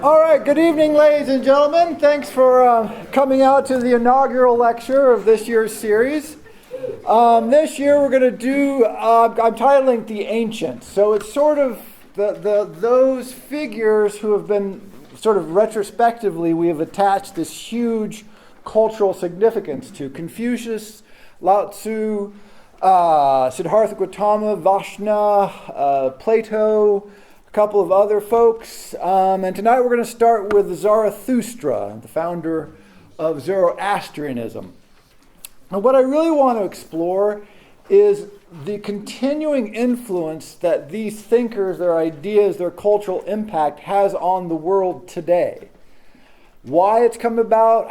All right, good evening, ladies and gentlemen. Thanks for coming out to the inaugural lecture of this year's series. This year we're going to do, I'm titling The Ancients. So it's sort of those figures who have been sort of retrospectively, we have attached this huge cultural significance to. Confucius, Lao Tzu, Siddhartha Gautama, Vashna, Plato, a couple of other folks. And tonight we're going to start with Zarathustra, the founder of Zoroastrianism. And what I really want to explore is the continuing influence that these thinkers, their ideas, their cultural impact has on the world today. Why it's come about,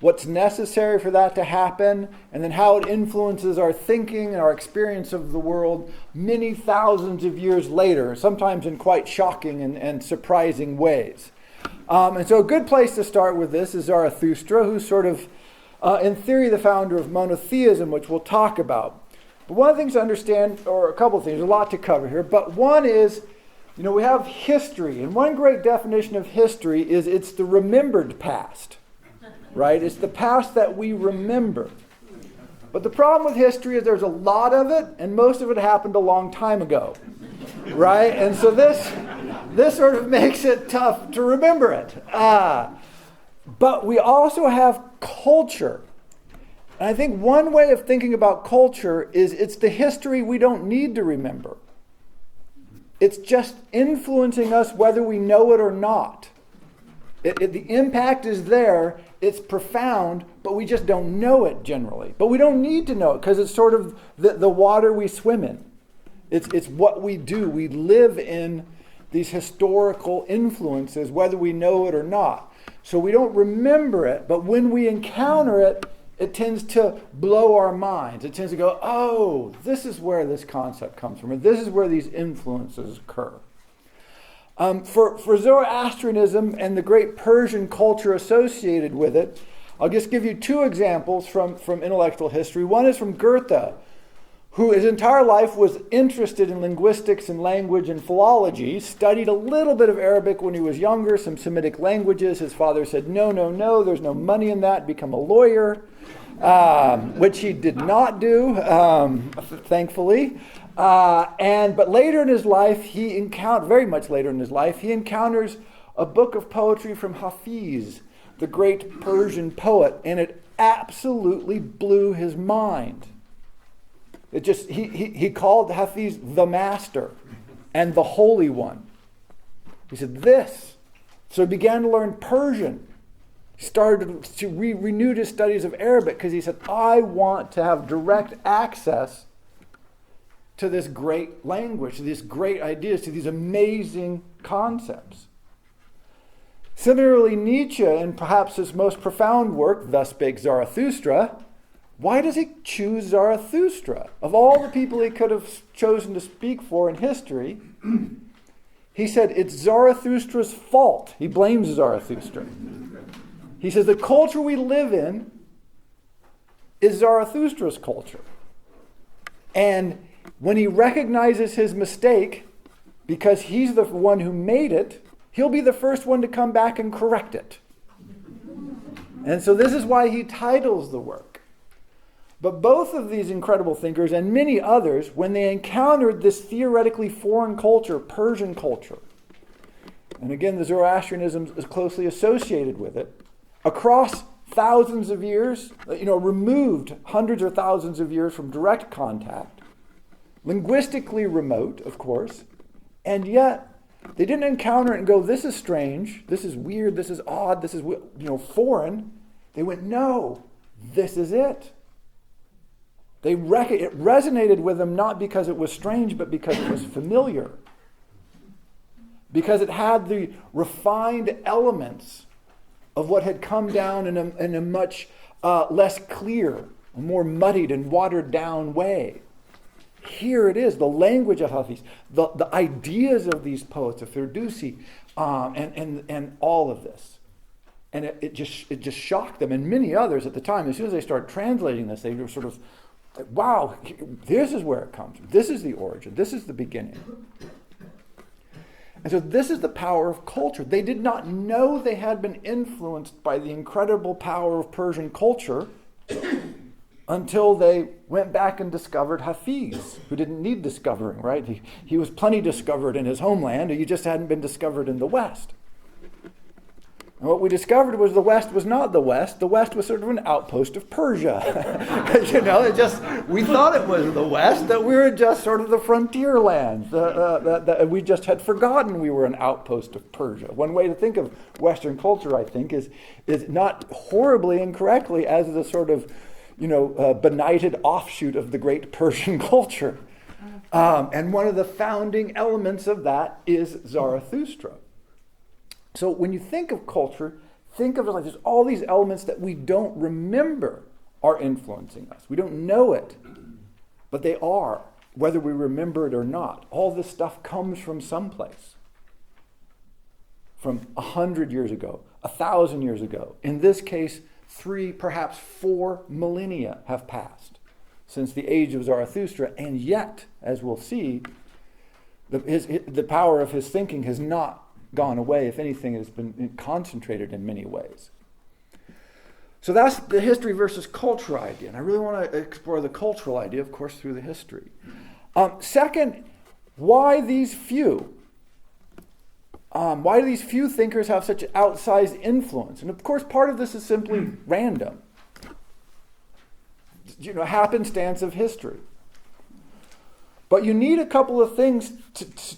what's necessary for that to happen, and then how it influences our thinking and our experience of the world many thousands of years later, sometimes in quite shocking and surprising ways. And so a good place to start with this is Zarathustra, who's sort of, in theory, the founder of monotheism, which we'll talk about. But one of the things to understand, or a couple of things, a lot to cover here, but one is, we have history, and one great definition of history is it's the remembered past. Right? It's the past that we remember. But the problem with history is there's a lot of it, and most of it happened a long time ago. Right? And so this sort of makes it tough to remember it. But we also have culture. And I think one way of thinking about culture is it's the history we don't need to remember. It's just influencing us whether we know it or not. The impact is there, it's profound, but we just don't know it generally. But we don't need to know it because it's sort of the water we swim in. It's what we do. We live in these historical influences, whether we know it or not. So we don't remember it, but when we encounter it, it tends to blow our minds. It tends to go, oh, this is where this concept comes from, and this is where these influences occur. For Zoroastrianism and the great Persian culture associated with it, I'll just give you two examples from intellectual history. One is from Goethe, who his entire life was interested in linguistics and language and philology, studied a little bit of Arabic when he was younger, some Semitic languages. His father said, no, there's no money in that, become a lawyer, which he did not do, thankfully. But later in his life, very much later in his life, he encounters a book of poetry from Hafiz, the great Persian poet, and it absolutely blew his mind. He called Hafiz the master and the holy one. He said, this. So he began to learn Persian. He started to renewed his studies of Arabic because he said, I want to have direct access to this great language, to these great ideas, to these amazing concepts. Similarly, Nietzsche, in perhaps his most profound work, Thus Spake Zarathustra, why does he choose Zarathustra? Of all the people he could have chosen to speak for in history, he said it's Zarathustra's fault. He blames Zarathustra. He says the culture we live in is Zarathustra's culture. And when he recognizes his mistake, because he's the one who made it, he'll be the first one to come back and correct it. And so this is why he titles the work. But both of these incredible thinkers and many others, when they encountered this theoretically foreign culture, Persian culture, and again, the Zoroastrianism is closely associated with it, across thousands of years, removed hundreds or thousands of years from direct contact, linguistically remote, of course, and yet they didn't encounter it and go, this is strange, this is weird, this is odd, this is foreign. They went, no, this is it. It resonated with them not because it was strange, but because it was familiar. Because it had the refined elements of what had come down in a much less clear, more muddied and watered down way. Here it is, the language of Hafiz, the ideas of these poets, of Ferdowsi, and all of this. And it just shocked them, and many others at the time. As soon as they started translating this, they were sort of like, wow, this is where it comes from. This is the origin. This is the beginning. And so this is the power of culture. They did not know they had been influenced by the incredible power of Persian culture until they went back and discovered Hafiz, who didn't need discovering, right? He was plenty discovered in his homeland, he just hadn't been discovered in the West. And what we discovered was the West was not the West. The West was sort of an outpost of Persia. We thought it was the West, that we were just sort of the frontier lands. That we just had forgotten we were an outpost of Persia. One way to think of Western culture, I think, is not horribly incorrectly as the sort of, benighted offshoot of the great Persian culture. And one of the founding elements of that is Zarathustra. So when you think of culture, think of it like there's all these elements that we don't remember are influencing us. We don't know it, but they are, whether we remember it or not. All this stuff comes from someplace. From 100 years ago, 1,000 years ago. In this case, 3, perhaps 4 millennia have passed since the age of Zarathustra, and yet, as we'll see, the power of his thinking has not gone away. If anything, it has been concentrated in many ways. So that's the history versus culture idea. And I really want to explore the cultural idea, of course, through the history. Second, why these few? Why do these few thinkers have such outsized influence? And of course, part of this is simply random. Happenstance of history. But you need a couple of things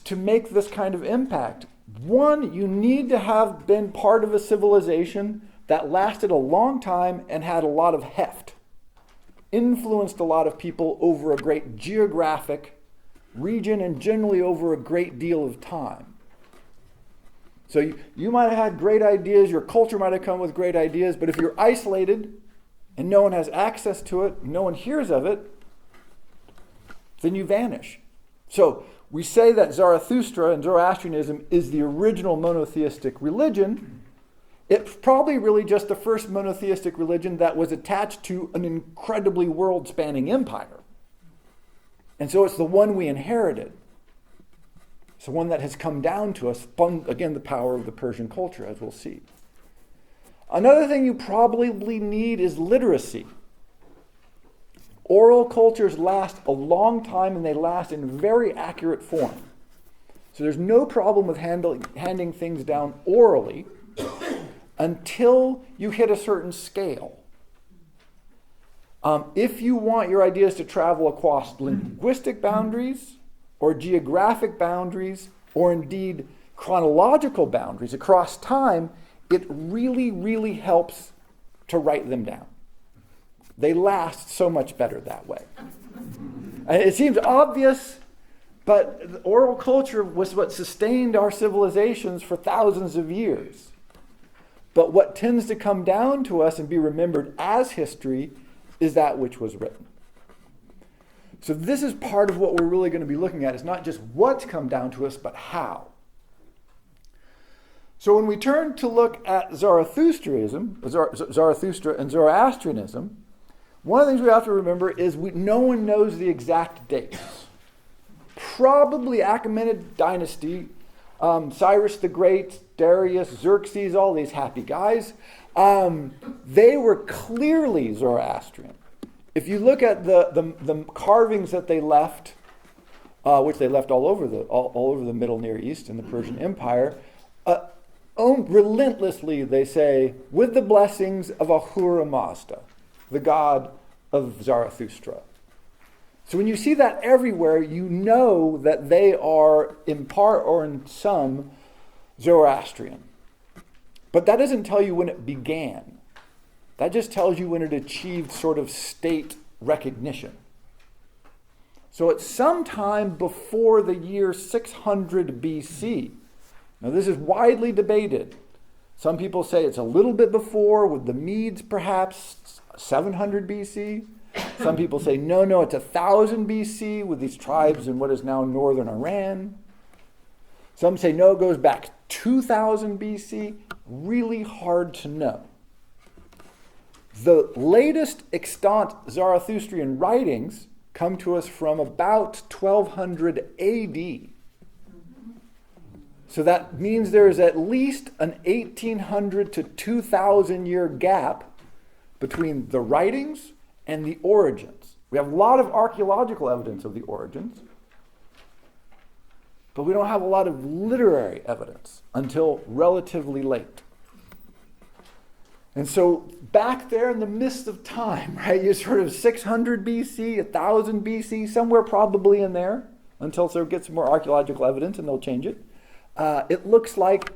to make this kind of impact. One, you need to have been part of a civilization that lasted a long time and had a lot of heft, influenced a lot of people over a great geographic region and generally over a great deal of time. So you might have had great ideas, your culture might have come with great ideas, but if you're isolated and no one has access to it, no one hears of it, then you vanish. So we say that Zarathustra and Zoroastrianism is the original monotheistic religion. It's probably really just the first monotheistic religion that was attached to an incredibly world-spanning empire. And so it's the one we inherited. It's the one that has come down to us from, again, the power of the Persian culture, as we'll see. Another thing you probably need is literacy. Oral cultures last a long time and they last in very accurate form. So there's no problem with handing things down orally until you hit a certain scale. If you want your ideas to travel across linguistic boundaries or geographic boundaries or indeed chronological boundaries across time, it really, really helps to write them down. They last so much better that way. And it seems obvious, but oral culture was what sustained our civilizations for thousands of years. But what tends to come down to us and be remembered as history is that which was written. So this is part of what we're really going to be looking at. It's not just what's come down to us, but how. So when we turn to look at Zarathustra and Zoroastrianism, one of the things we have to remember is no one knows the exact dates. Probably Achaemenid dynasty, Cyrus the Great, Darius, Xerxes, all these happy guys, they were clearly Zoroastrian. If you look at the carvings that they left, which they left all over the Middle Near East and the Persian Empire, relentlessly they say, with the blessings of Ahura Mazda, the god of Zarathustra. So when you see that everywhere, you know that they are in part or in some Zoroastrian. But that doesn't tell you when it began. That just tells you when it achieved sort of state recognition. So it's sometime before the year 600 BC. Now this is widely debated. Some people say it's a little bit before, with the Medes perhaps 700 BC. Some people say no, it's 1000 BC with these tribes in what is now northern Iran. Some say no, it goes back 2000 BC. Really hard to know. The latest extant Zarathustrian writings come to us from about 1200 AD. So that means there is at least an 1800 to 2000 year gap between the writings and the origins. We have a lot of archaeological evidence of the origins, but we don't have a lot of literary evidence until relatively late. And so back there in the midst of time, right, you're sort of 600 BC, 1000 BC, somewhere probably in there, until they get some more archaeological evidence and they'll change it. It looks like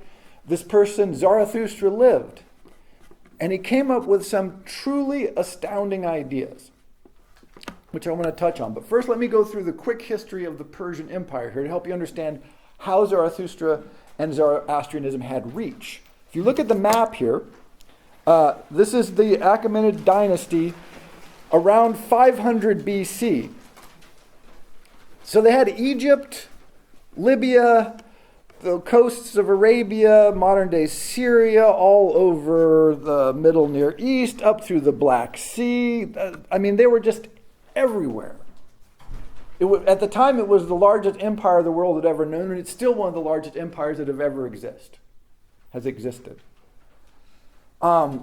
this person, Zarathustra, lived. And he came up with some truly astounding ideas, which I want to touch on. But first, let me go through the quick history of the Persian Empire here to help you understand how Zarathustra and Zoroastrianism had reach. If you look at the map here, this is the Achaemenid dynasty around 500 BC. So they had Egypt, Libya, the coasts of Arabia, modern-day Syria, all over the Middle Near East, up through the Black Sea. I mean, they were just everywhere. At the time, it was the largest empire the world had ever known, and it's still one of the largest empires that have ever existed.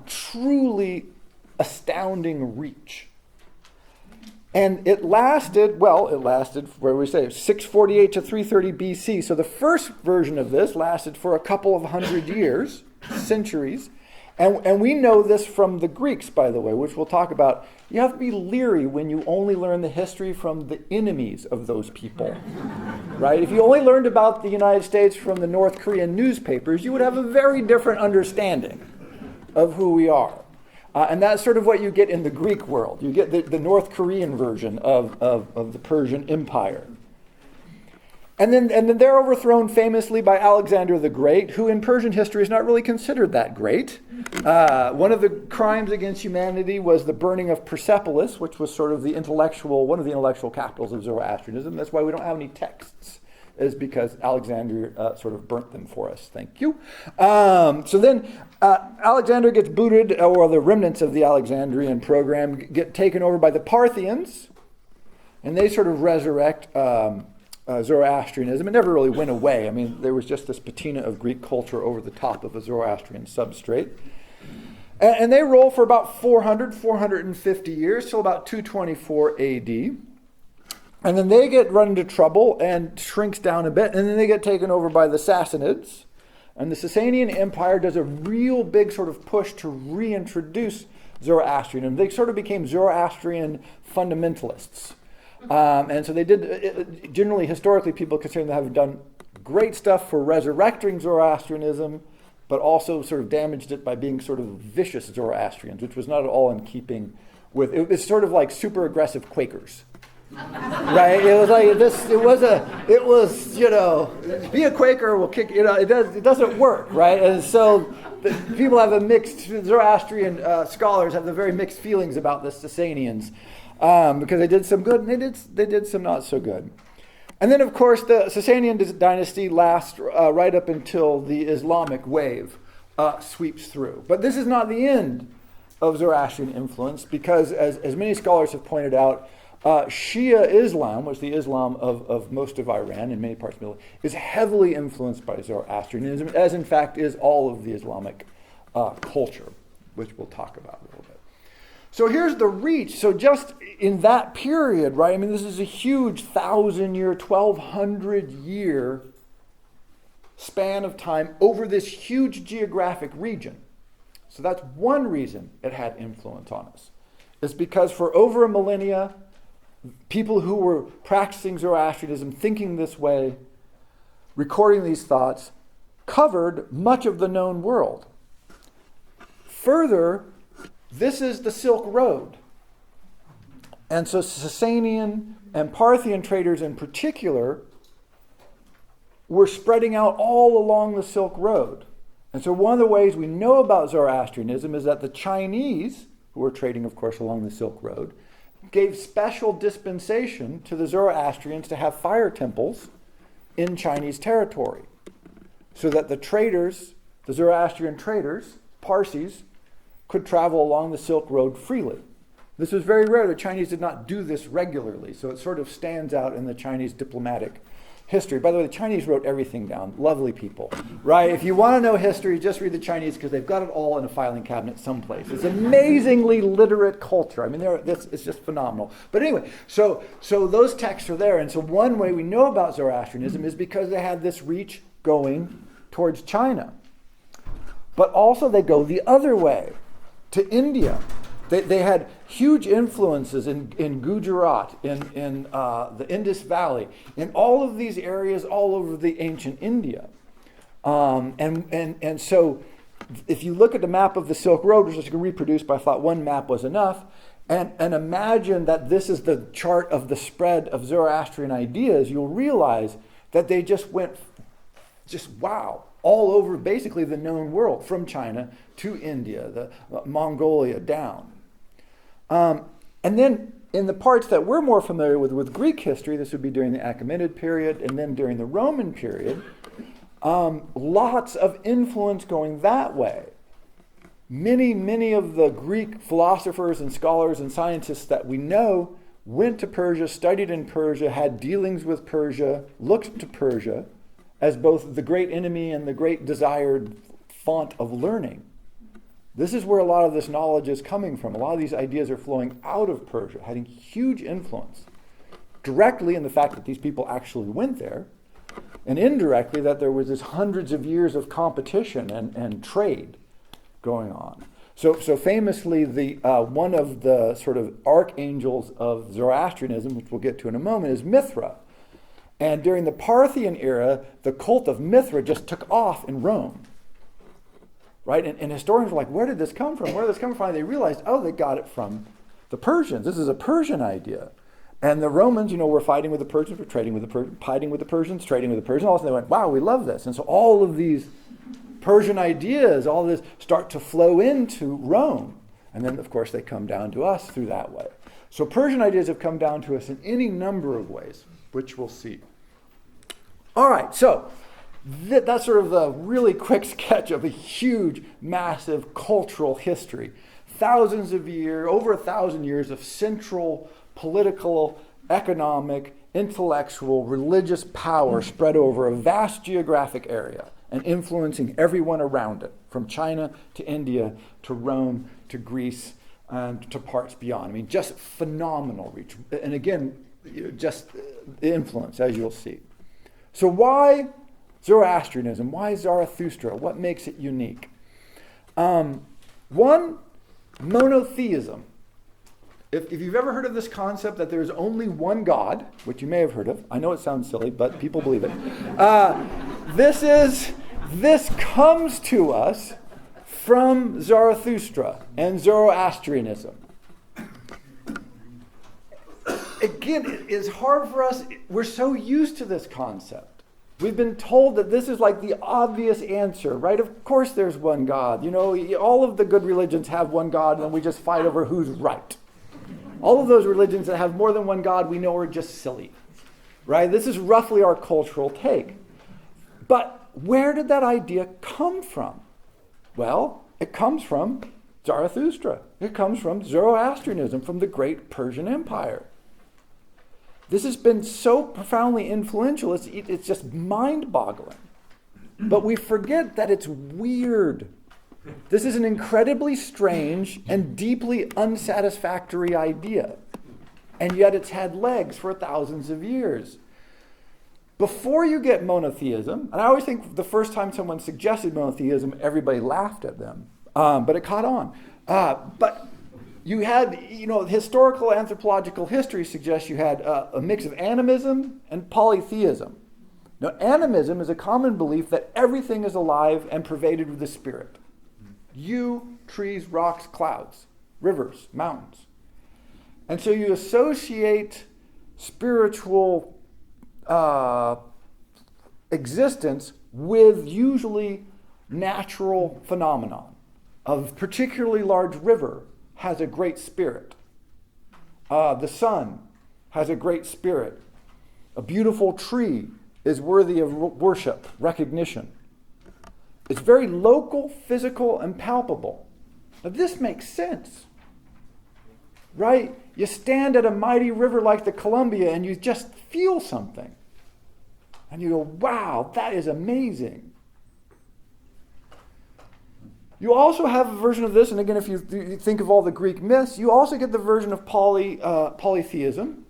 Truly astounding reach. And it lasted, where we say, 648 to 330 BC. So the first version of this lasted for a couple of hundred years, centuries. And we know this from the Greeks, by the way, which we'll talk about. You have to be leery when you only learn the history from the enemies of those people, right? If you only learned about the United States from the North Korean newspapers, you would have a very different understanding of who we are. And that's sort of what you get in the Greek world. You get the North Korean version of the Persian Empire. And then they're overthrown famously by Alexander the Great, who in Persian history is not really considered that great. One of the crimes against humanity was the burning of Persepolis, which was sort of one of the intellectual capitals of Zoroastrianism. That's why we don't have any texts, is because Alexander sort of burnt them for us. Thank you. So then Alexander gets booted, or the remnants of the Alexandrian program get taken over by the Parthians, and they sort of resurrect Zoroastrianism. It never really went away. I mean, there was just this patina of Greek culture over the top of a Zoroastrian substrate. And they roll for about 450 years, till about 224 AD. And then they get run into trouble and shrinks down a bit, and then they get taken over by the Sassanids. And the Sasanian Empire does a real big sort of push to reintroduce Zoroastrianism. They sort of became Zoroastrian fundamentalists. And so they did, generally, historically, people consider them to have done great stuff for resurrecting Zoroastrianism, but also sort of damaged it by being sort of vicious Zoroastrians, which was not at all in keeping with, it was sort of like super aggressive Quakers. Right? It was like this, be a Quaker will kick, it doesn't work, right? And so people have Zoroastrian scholars have the very mixed feelings about the Sasanians. Because they did some good and they did some not so good. And then, of course, the Sasanian dynasty lasts right up until the Islamic wave sweeps through. But this is not the end of Zoroastrian influence, because as many scholars have pointed out, Shia Islam, which is the Islam of most of Iran and many parts of the Middle East, is heavily influenced by Zoroastrianism, as in fact is all of the Islamic culture, which we'll talk about a little bit. So here's the reach. So just in that period, right? I mean, this is a huge 1,000-year, 1,200-year span of time over this huge geographic region. So that's one reason it had influence on us. It's because for over a millennia, people who were practicing Zoroastrianism, thinking this way, recording these thoughts, covered much of the known world. Further, this is the Silk Road. And so Sasanian and Parthian traders in particular were spreading out all along the Silk Road. And so one of the ways we know about Zoroastrianism is that the Chinese, who were trading, of course, along the Silk Road, gave special dispensation to the Zoroastrians to have fire temples in Chinese territory, so that the traders, the Zoroastrian traders, Parsis, could travel along the Silk Road freely. This was very rare. The Chinese did not do this regularly, so it sort of stands out in the Chinese diplomatic history. By the way, the Chinese wrote everything down. Lovely people, right? If you want to know history, just read the Chinese because they've got it all in a filing cabinet someplace. It's an amazingly literate culture. I mean, it's just phenomenal. But anyway, so those texts are there. And so one way we know about Zoroastrianism is because they had this reach going towards China. But also they go the other way to India. They had huge influences in Gujarat, in the Indus Valley, in all of these areas all over the ancient India. And so if you look at the map of the Silk Road, which is reproduced, but I thought one map was enough, and imagine that this is the chart of the spread of Zoroastrian ideas, you'll realize that they just went, wow, all over basically the known world, from China to India, the Mongolia down. And then in the parts that we're more familiar with Greek history, this would be during the Achaemenid period, and then during the Roman period, lots of influence going that way. Many of the Greek philosophers and scholars and scientists that we know went to Persia, studied in Persia, had dealings with Persia, looked to Persia as both the great enemy and the great desired font of learning. This is where a lot of this knowledge is coming from. A lot of these ideas are flowing out of Persia, having huge influence. Directly in the fact that these people actually went there, and indirectly that there was this hundreds of years of competition and trade going on. So famously, one of the sort of archangels of Zoroastrianism, which we'll get to in a moment, is Mithra. And during the Parthian era, the cult of Mithra just took off in Rome. Right? And historians were like, where did this come from? Where did this come from? And they realized, they got it from the Persians. This is a Persian idea. And the Romans, were fighting with the Persians, were trading with the Persians, fighting with the Persians, trading with the Persians. All of a sudden they went, wow, we love this. And so all of these Persian ideas, all this start to flow into Rome. And then, of course, they come down to us through that way. So Persian ideas have come down to us in any number of ways, which we'll see. All right, so that's sort of the really quick sketch of a huge, massive cultural history. Thousands of years, over 1,000 years of central political, economic, intellectual, religious power spread over a vast geographic area and influencing everyone around it, from China to India to Rome to Greece and to parts beyond. I mean, just phenomenal reach. And again, just influence, as you'll see. So why Zoroastrianism? Why Zarathustra? What makes it unique? One, monotheism. If you've ever heard of this concept that there's only one God, which you may have heard of, I know it sounds silly, but people believe it. This comes to us from Zarathustra and Zoroastrianism. Again, it is hard for us. We're so used to this concept. We've been told that this is like the obvious answer, right? Of course there's one God. All of the good religions have one God, and then we just fight over who's right. All of those religions that have more than one God we know are just silly, right? This is roughly our cultural take. But where did that idea come from? Well, it comes from Zarathustra. It comes from Zoroastrianism, from the great Persian Empire. This has been so profoundly influential, it's just mind-boggling. But we forget that it's weird. This is an incredibly strange and deeply unsatisfactory idea. And yet it's had legs for thousands of years. Before you get monotheism, and I always think the first time someone suggested monotheism, everybody laughed at them. But it caught on. But you had, historical anthropological history suggests you had a mix of animism and polytheism. Now, animism is a common belief that everything is alive and pervaded with the spirit. You, trees, rocks, clouds, rivers, mountains. And so you associate spiritual existence with usually natural phenomenon. A particularly large river has a great spirit. The sun has a great spirit. A beautiful tree is worthy of worship, recognition. It's very local, physical, and palpable. Now this makes sense, right? You stand at a mighty river like the Columbia and you just feel something. And you go, wow, that is amazing. You also have a version of this, and again, if you think of all the Greek myths, you also get the version of polytheism,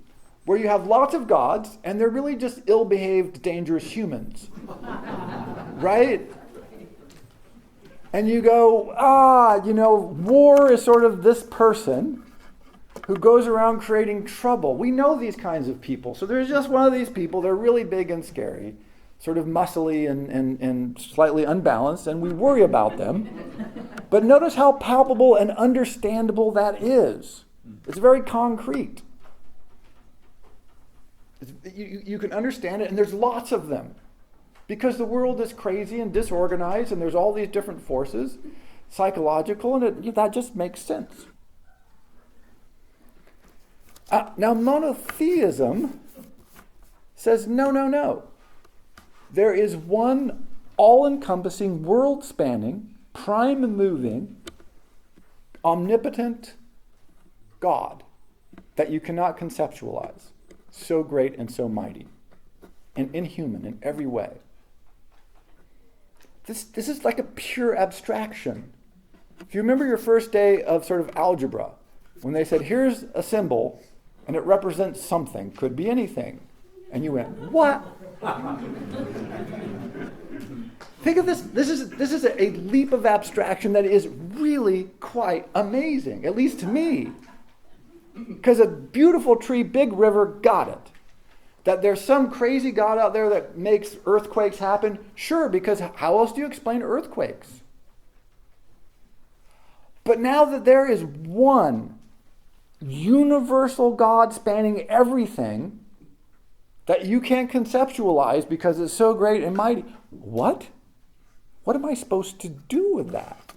where you have lots of gods, and they're really just ill-behaved, dangerous humans. Right? And you go, war is sort of this person who goes around creating trouble. We know these kinds of people. So there's just one of these people. They're really big and scary, sort of muscly and slightly unbalanced, and we worry about them. But notice how palpable and understandable that is. It's very concrete. You can understand it, and there's lots of them. Because the world is crazy and disorganized, and there's all these different forces, psychological, and that just makes sense. Now, monotheism says, no. There is one all-encompassing, world-spanning, prime-moving, omnipotent God that you cannot conceptualize. So great and so mighty, and inhuman in every way. This is like a pure abstraction. If you remember your first day of sort of algebra, when they said, here's a symbol, and it represents something, could be anything, and you went, what? Think of this. This is a leap of abstraction that is really quite amazing, at least to me. Because a beautiful tree, big river, got it. That there's some crazy God out there that makes earthquakes happen? Sure, because how else do you explain earthquakes? But now that there is one universal God spanning everything that you can't conceptualize because it's so great and mighty, what? What am I supposed to do with that?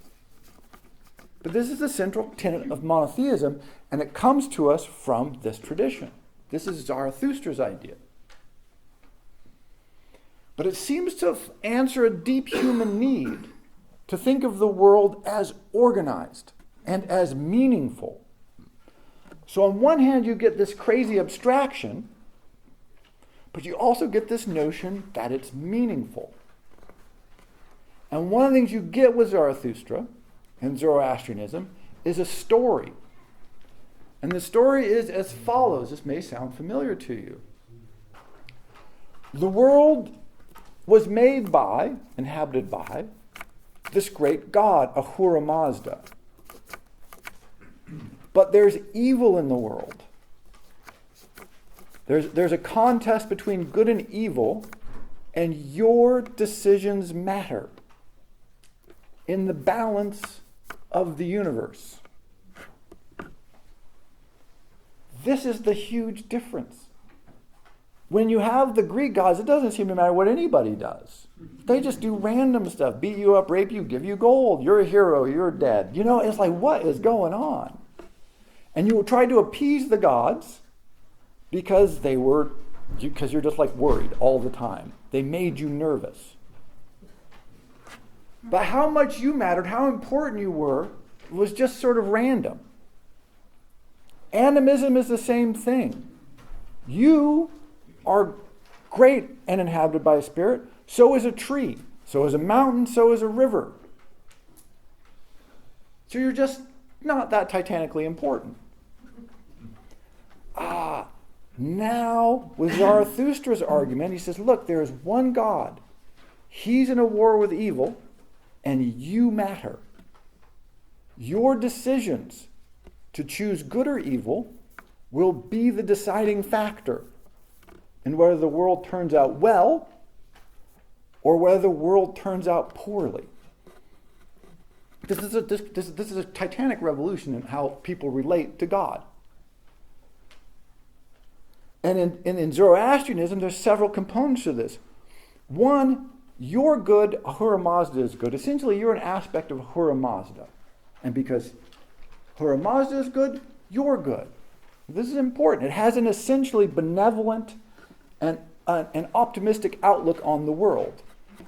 But this is the central tenet of monotheism, and it comes to us from this tradition. This is Zarathustra's idea. But it seems to answer a deep human need to think of the world as organized and as meaningful. So on one hand, you get this crazy abstraction, but you also get this notion that it's meaningful. And one of the things you get with Zarathustra and Zoroastrianism is a story. And the story is as follows. This may sound familiar to you. The world was made by, inhabited by, this great god, Ahura Mazda. But there's evil in the world. There's a contest between good and evil, and your decisions matter in the balance of the universe. This is the huge difference. When you have the Greek gods, it doesn't seem to matter what anybody does. They just do random stuff, beat you up, rape you, give you gold. You're a hero, you're dead. It's like, what is going on? And you try to appease the gods because you're just like worried all the time. They made you nervous. But how much you mattered, how important you were, was just sort of random. Animism is the same thing. You are great and inhabited by a spirit. So is a tree. So is a mountain. So is a river. So you're just not that titanically important. Now, with Zarathustra's argument, he says, look, there is one God. He's in a war with evil, and you matter. Your decisions to choose good or evil will be the deciding factor in whether the world turns out well or whether the world turns out poorly. This is a titanic revolution in how people relate to God. And in Zoroastrianism, there's several components to this. One, you're good, Ahura Mazda is good. Essentially, you're an aspect of Ahura Mazda. And because Ahura Mazda is good, you're good. This is important. It has an essentially benevolent and an optimistic outlook on the world.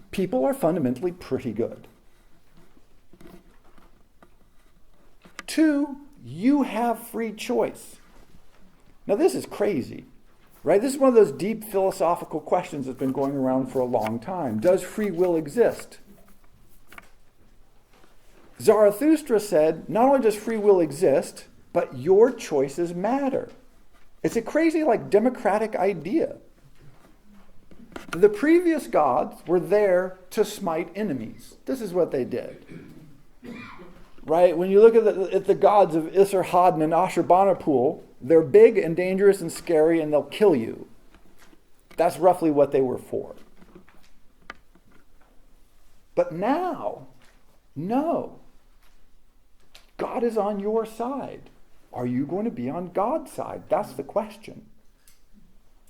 People are fundamentally pretty good. Two, you have free choice. Now this is crazy. Right? This is one of those deep philosophical questions that's been going around for a long time. Does free will exist? Zarathustra said, not only does free will exist, but your choices matter. It's a crazy, democratic idea. The previous gods were there to smite enemies. This is what they did. Right? When you look at the gods of Isarhaddon and Ashurbanipal, they're big and dangerous and scary, and they'll kill you. That's roughly what they were for. But now, no. God is on your side. Are you going to be on God's side? That's the question.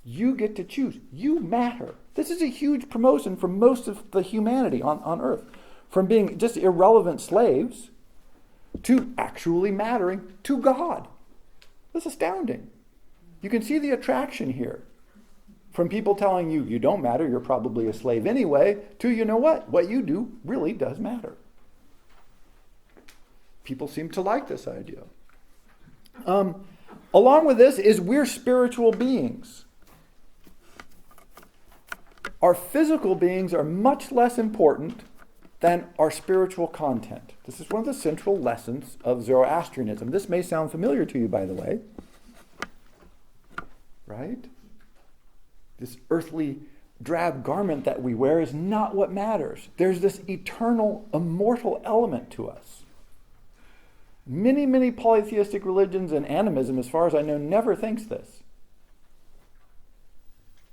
You get to choose. You matter. This is a huge promotion for most of the humanity on earth. From being just irrelevant slaves to actually mattering to God. That's astounding. You can see the attraction here. From people telling you, you don't matter, you're probably a slave anyway, to, you know what you do really does matter. People seem to like this idea. Along with this is we're spiritual beings. Our physical beings are much less important than our spiritual content. This is one of the central lessons of Zoroastrianism. This may sound familiar to you, by the way. Right? This earthly drab garment that we wear is not what matters. There's this eternal, immortal element to us. Many, many polytheistic religions and animism, as far as I know, never thinks this.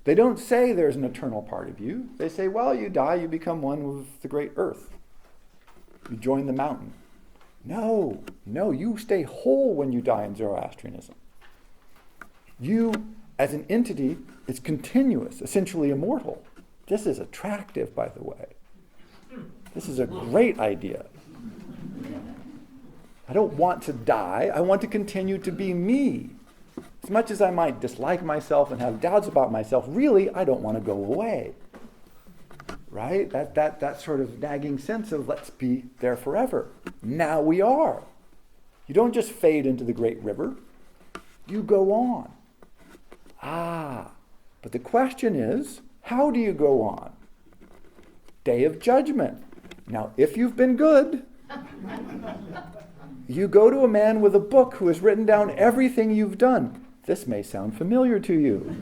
They don't say there's an eternal part of you. They say, well, you die, you become one with the great earth. You join the mountain. No, you stay whole when you die in Zoroastrianism. You, as an entity, is continuous, essentially immortal. This is attractive, by the way. This is a great idea. I don't want to die. I want to continue to be me. As much as I might dislike myself and have doubts about myself, really, I don't want to go away. Right? That sort of nagging sense of let's be there forever. Now we are. You don't just fade into the great river. You go on. But the question is, how do you go on? Day of judgment. Now, if you've been good, you go to a man with a book who has written down everything you've done. This may sound familiar to you.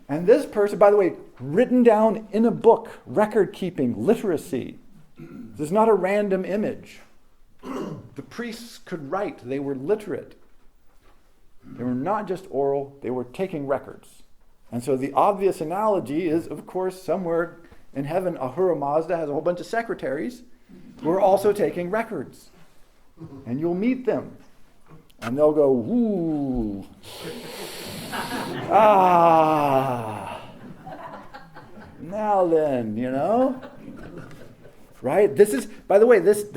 And this person, by the way, written down in a book, record keeping, literacy. This is not a random image. The priests could write. They were literate. They were not just oral, they were taking records. And so the obvious analogy is, of course, somewhere in heaven, Ahura Mazda has a whole bunch of secretaries who are also taking records. And you'll meet them. And they'll go, ooh. Now then, Right? This is, by the way, this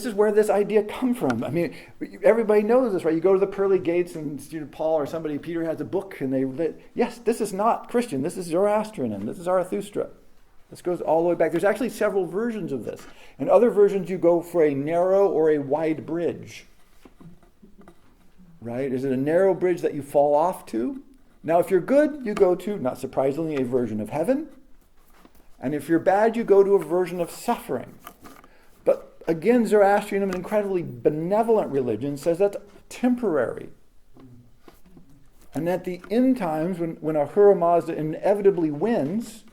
is where this idea comes from. I mean, everybody knows this, right? You go to the pearly gates and Paul or somebody, Peter has a book and yes, this is not Christian. This is Zoroastrianism. This is Zarathustra. This goes all the way back. There's actually several versions of this. In other versions, you go for a narrow or a wide bridge. Right? Is it a narrow bridge that you fall off to? Now, if you're good, you go to, not surprisingly, a version of heaven. And if you're bad, you go to a version of suffering. But again, Zoroastrianism, an incredibly benevolent religion, says that's temporary. And at the end times, when Ahura Mazda inevitably wins,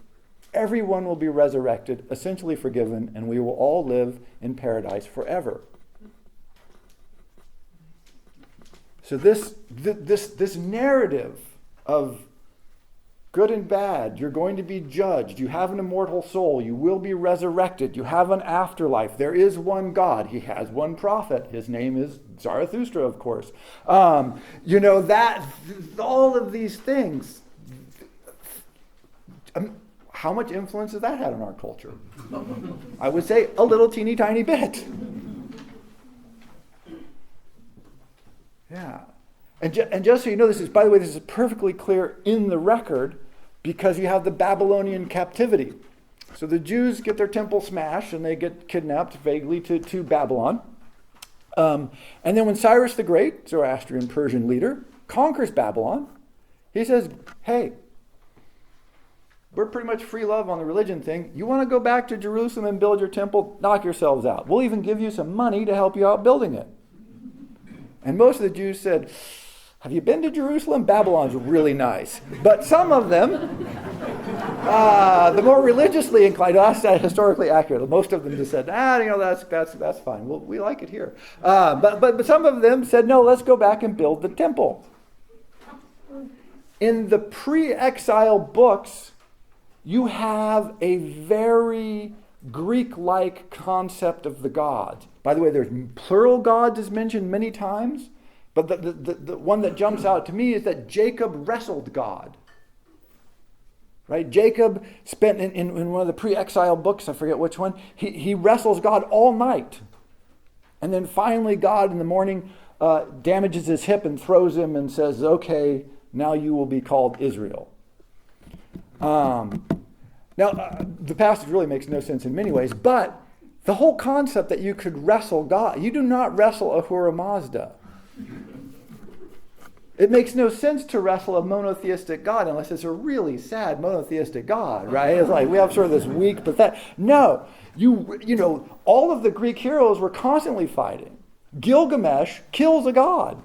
everyone will be resurrected, essentially forgiven, and we will all live in paradise forever. So this narrative of good and bad, you're going to be judged, you have an immortal soul, you will be resurrected, you have an afterlife, there is one God, he has one prophet, his name is Zarathustra, of course. That all of these things, how much influence has that had on our culture? I would say a little teeny tiny bit. Yeah. And just so you know, this is perfectly clear in the record because you have the Babylonian captivity. So the Jews get their temple smashed and they get kidnapped vaguely to Babylon. And then when Cyrus the Great, Zoroastrian Persian leader, conquers Babylon, he says, hey, we're pretty much free love on the religion thing. You want to go back to Jerusalem and build your temple? Knock yourselves out. We'll even give you some money to help you out building it. And most of the Jews said, have you been to Jerusalem? Babylon's really nice. But some of them, the more religiously inclined, that's historically accurate. Most of them just said, that's fine. We like it here. But some of them said, no, let's go back and build the temple. In the pre-exile books, you have a very Greek-like concept of the gods. By the way, there's plural gods is mentioned many times, but the one that jumps out to me is that Jacob wrestled God. Right? Jacob spent in one of the pre-exile books, I forget which one, he wrestles God all night. And then finally God in the morning damages his hip and throws him and says, okay, now you will be called Israel. The passage really makes no sense in many ways, but the whole concept that you could wrestle God, you do not wrestle Ahura Mazda. It makes no sense to wrestle a monotheistic God unless it's a really sad monotheistic God, right? It's like we have sort of this weak, pathetic. No, you know, all of the Greek heroes were constantly fighting. Gilgamesh kills a god.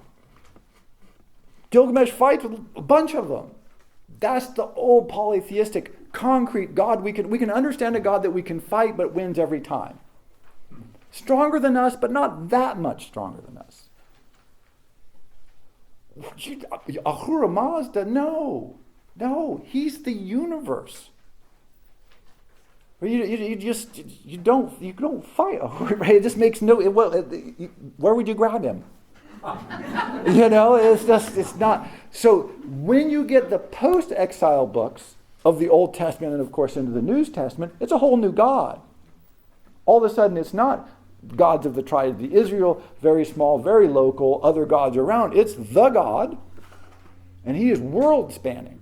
Gilgamesh fights with a bunch of them. That's the old polytheistic, concrete God. We can understand a God that we can fight but wins every time. Stronger than us, but not that much stronger than us. Ahura Mazda, no, he's the universe. You don't fight Ahura. It just makes no. Where would you grab him? It's not. So when you get the post-exile books of the Old Testament and of course into the New Testament, it's a whole new God. All of a sudden it's not gods of the tribe of Israel, very small, very local, other gods around. It's the God, and he is world-spanning.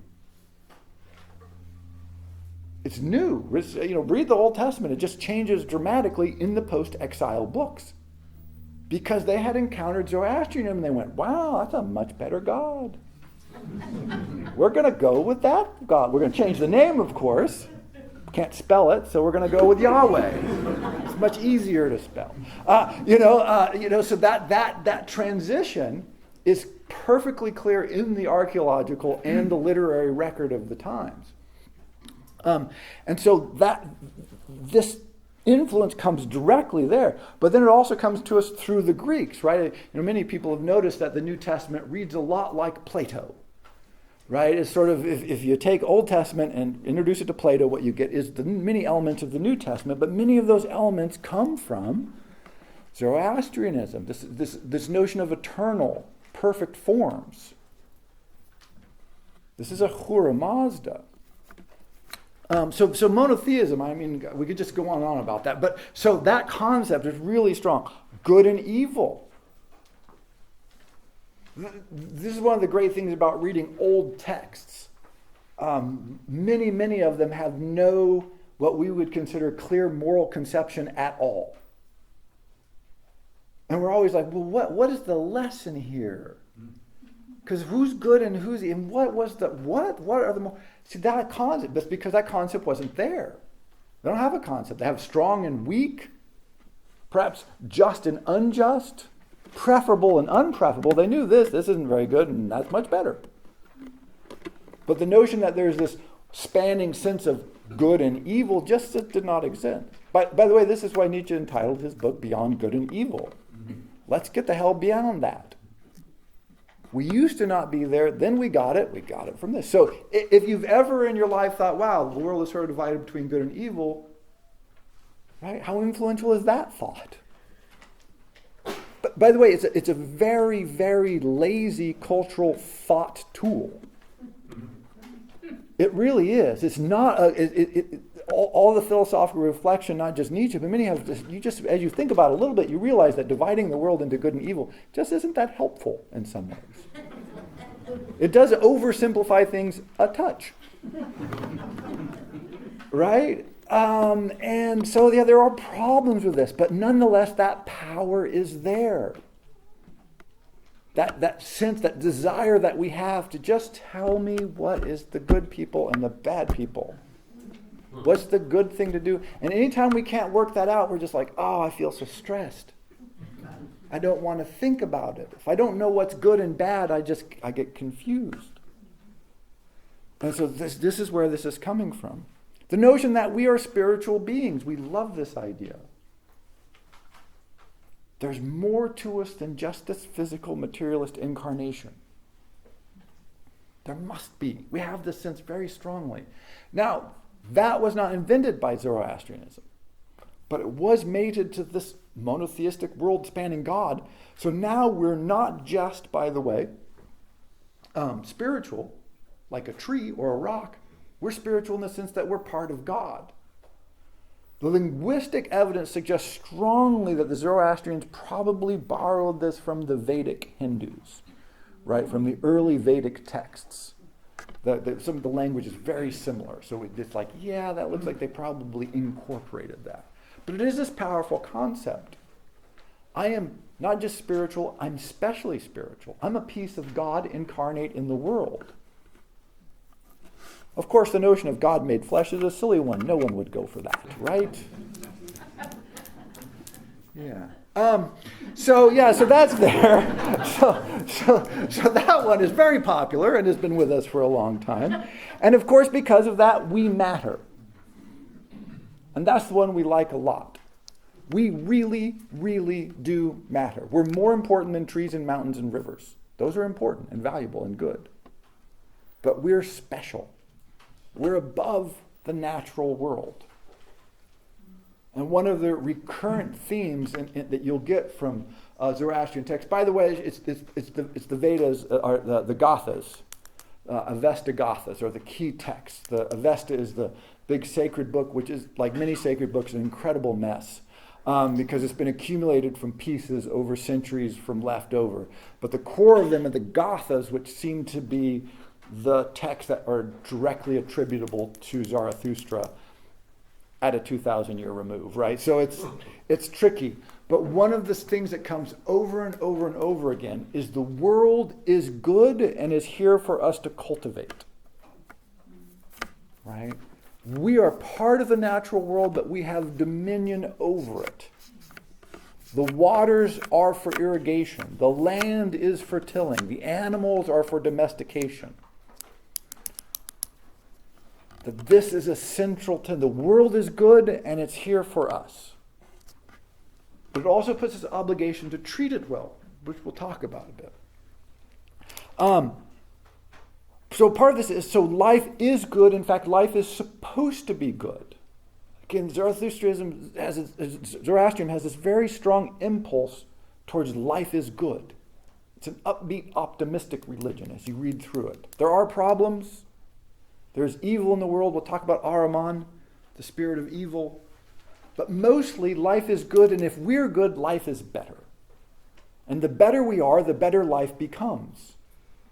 It's new. Read the Old Testament. It just changes dramatically in the post-exile books. Because they had encountered Zoroastrianism and they went, wow, that's a much better God. We're going to go with that God. We're going to change the name, of course. Can't spell it, so we're going to go with Yahweh. It's much easier to spell. So that transition is perfectly clear in the archaeological and the literary record of the times. And so this influence comes directly there, but then it also comes to us through the Greeks, right? Many people have noticed that the New Testament reads a lot like Plato. Right? It's sort of, if you take Old Testament and introduce it to Plato, what you get is the many elements of the New Testament, but many of those elements come from Zoroastrianism, this notion of eternal, perfect forms. This is Ahura Mazda. So monotheism, I mean, we could just go on and on about that, but so that concept is really strong. Good and evil. This is one of the great things about reading old texts. Many of them have no, what we would consider clear moral conception at all. And we're always like, well, what is the lesson here? Because who's good and who's, and what are the more, see that concept, that's because that concept wasn't there. They don't have a concept. They have strong and weak, perhaps just and unjust, preferable and unpreferable. They knew this isn't very good and that's much better. But the notion that there's this spanning sense of good and evil just did not exist. By the way, this is why Nietzsche entitled his book Beyond Good and Evil. Let's get the hell beyond that. We used to not be there, then we got it from this. So if you've ever in your life thought, wow, the world is sort of divided between good and evil, right? How influential is that thought? But by the way, it's a very, very lazy cultural thought tool. It really is. It's not all the philosophical reflection, not just Nietzsche, but many have. As you think about it a little bit, you realize that dividing the world into good and evil just isn't that helpful in some ways. It does oversimplify things a touch, right? And so there are problems with this, but nonetheless, that power is there. that sense, that desire that we have to just tell me what is the good people and the bad people. What's the good thing to do? And anytime we can't work that out, we're just like, oh, I feel so stressed. I don't want to think about it. If I don't know what's good and bad, I get confused. And so this is where this is coming from. The notion that we are spiritual beings. We love this idea. There's more to us than just this physical, materialist incarnation. There must be. We have this sense very strongly. Now, that was not invented by Zoroastrianism, but it was mated to this monotheistic world-spanning God. So now we're not just, by the way, spiritual, like a tree or a rock. We're spiritual in the sense that we're part of God. The linguistic evidence suggests strongly that the Zoroastrians probably borrowed this from the Vedic Hindus, right, from the early Vedic texts. Some of the language is very similar. So it's like, yeah, that looks like they probably incorporated that. But it is this powerful concept. I am not just spiritual, I'm specially spiritual. I'm a piece of God incarnate in the world. Of course, the notion of God made flesh is a silly one. No one would go for that, right? Yeah. So that's there. So that one is very popular and has been with us for a long time. And of course, because of that, we matter. And that's the one we like a lot. We really, really do matter. We're more important than trees and mountains and rivers. Those are important and valuable and good. But we're special. We're above the natural world. And one of the recurrent themes that you'll get from Zoroastrian texts, by the way, it's the Vedas, or the Gathas, Avesta Gathas, or the key texts. The Avesta is the big sacred book, which is, like many sacred books, an incredible mess, because it's been accumulated from pieces over centuries from leftover. But the core of them are the Gathas, which seem to be the texts that are directly attributable to Zarathustra at a 2,000-year remove, right? So it's tricky. But one of the things that comes over and over and over again is the world is good and is here for us to cultivate, right? We are part of the natural world, but we have dominion over it. The waters are for irrigation. The land is for tilling. The animals are for domestication. That this is a central to the world is good and it's here for us. But it also puts us obligation to treat it well, which we'll talk about a bit. So part of this is, so life is good. In fact, life is supposed to be good. Again, Zoroastrianism has this very strong impulse towards life is good. It's an upbeat, optimistic religion as you read through it. There are problems. There's evil in the world. We'll talk about Ahriman, the spirit of evil. But mostly, life is good, and if we're good, life is better. And the better we are, the better life becomes.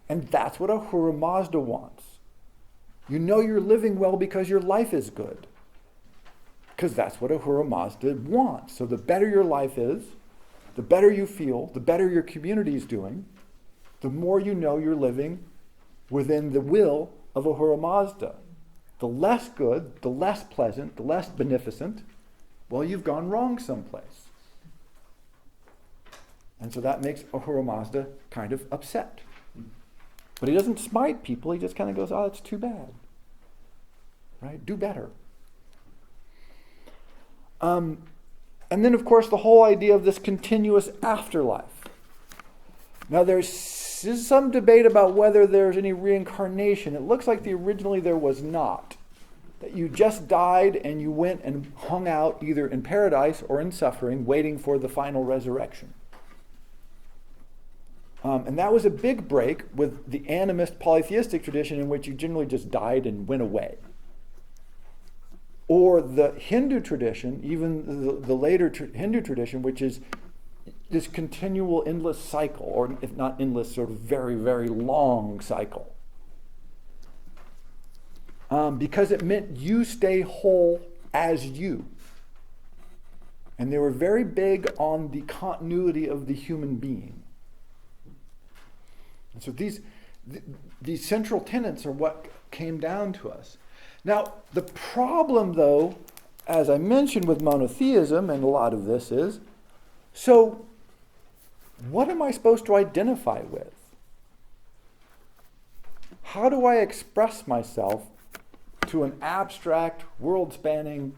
And that's what Ahura Mazda wants. You know you're living well because your life is good. Because that's what Ahura Mazda wants. So the better your life is, the better you feel, the better your community is doing, the more you know you're living within the will of Ahura Mazda. The less good, the less pleasant, the less beneficent, well, you've gone wrong someplace. And so that makes Ahura Mazda kind of upset. But he doesn't smite people, he just kind of goes, oh, it's too bad. Right? Do better. And then, of course, the whole idea of this continuous afterlife. Now, there's some debate about whether there's any reincarnation. It looks like originally there was not. That you just died and you went and hung out either in paradise or in suffering, waiting for the final resurrection. And that was a big break with the animist polytheistic tradition in which you generally just died and went away. Or the Hindu tradition, even the later Hindu tradition, which is this continual endless cycle, or if not endless, sort of very, very long cycle. Because it meant you stay whole as you. And they were very big on the continuity of the human being. So these central tenets are what came down to us. Now, the problem, though, as I mentioned with monotheism, and a lot of this is, so what am I supposed to identify with? How do I express myself to an abstract, world-spanning,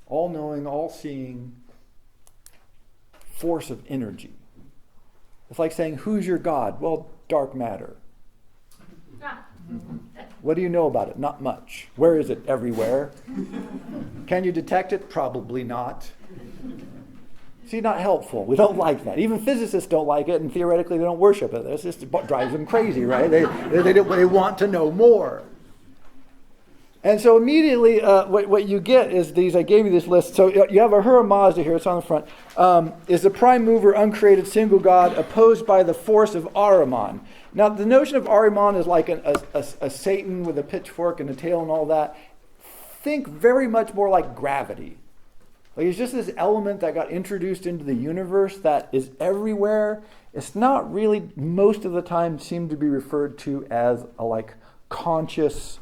all-knowing, all-seeing force of energy? It's like saying, who's your God? Well, dark matter. What do you know about it? Not much. Where is it? Everywhere. Can you detect it? Probably not. See, not helpful. We don't like that. Even physicists don't like it, and theoretically they don't worship it. It just drives them crazy, right? They want to know more. And so immediately what you get is these, I gave you this list. So you have Ahura Mazda here, it's on the front, is the prime mover, uncreated, single God, opposed by the force of Ahriman. Now the notion of Ahriman is like a Satan with a pitchfork and a tail and all that. Think very much more like gravity. Like it's just this element that got introduced into the universe that is everywhere. It's not really, most of the time, seem to be referred to as a like conscious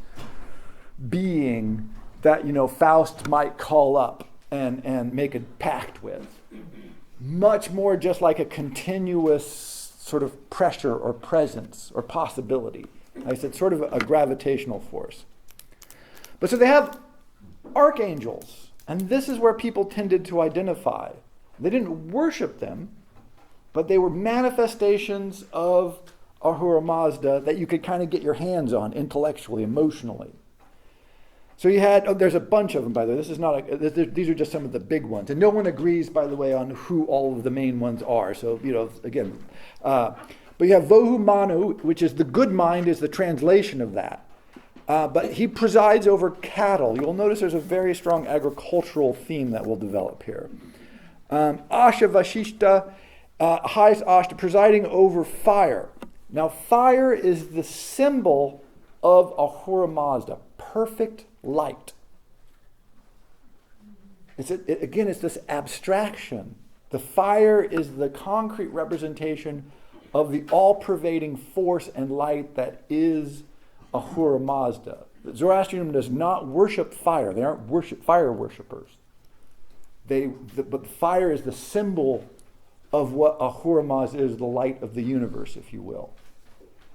being that, Faust might call up and make a pact with. Much more just like a continuous sort of pressure or presence or possibility. Like I said, sort of a gravitational force. But so they have archangels. And this is where people tended to identify. They didn't worship them, but they were manifestations of Ahura Mazda that you could kind of get your hands on intellectually, emotionally. So you had, there's a bunch of them, by the way. This is not these are just some of the big ones. And no one agrees, by the way, on who all of the main ones are. So, again. But you have Vohu Manu, which is the good mind, is the translation of that. But he presides over cattle. You'll notice there's a very strong agricultural theme that will develop here. Asha Vashishta, highest Ashta, presiding over fire. Now, fire is the symbol of Ahura Mazda, perfect light. It's this abstraction. The fire is the concrete representation of the all-pervading force and light that is Ahura Mazda. Zoroastrianism does not worship fire. They aren't fire worshippers. But fire is the symbol of what Ahura Mazda is, the light of the universe, if you will.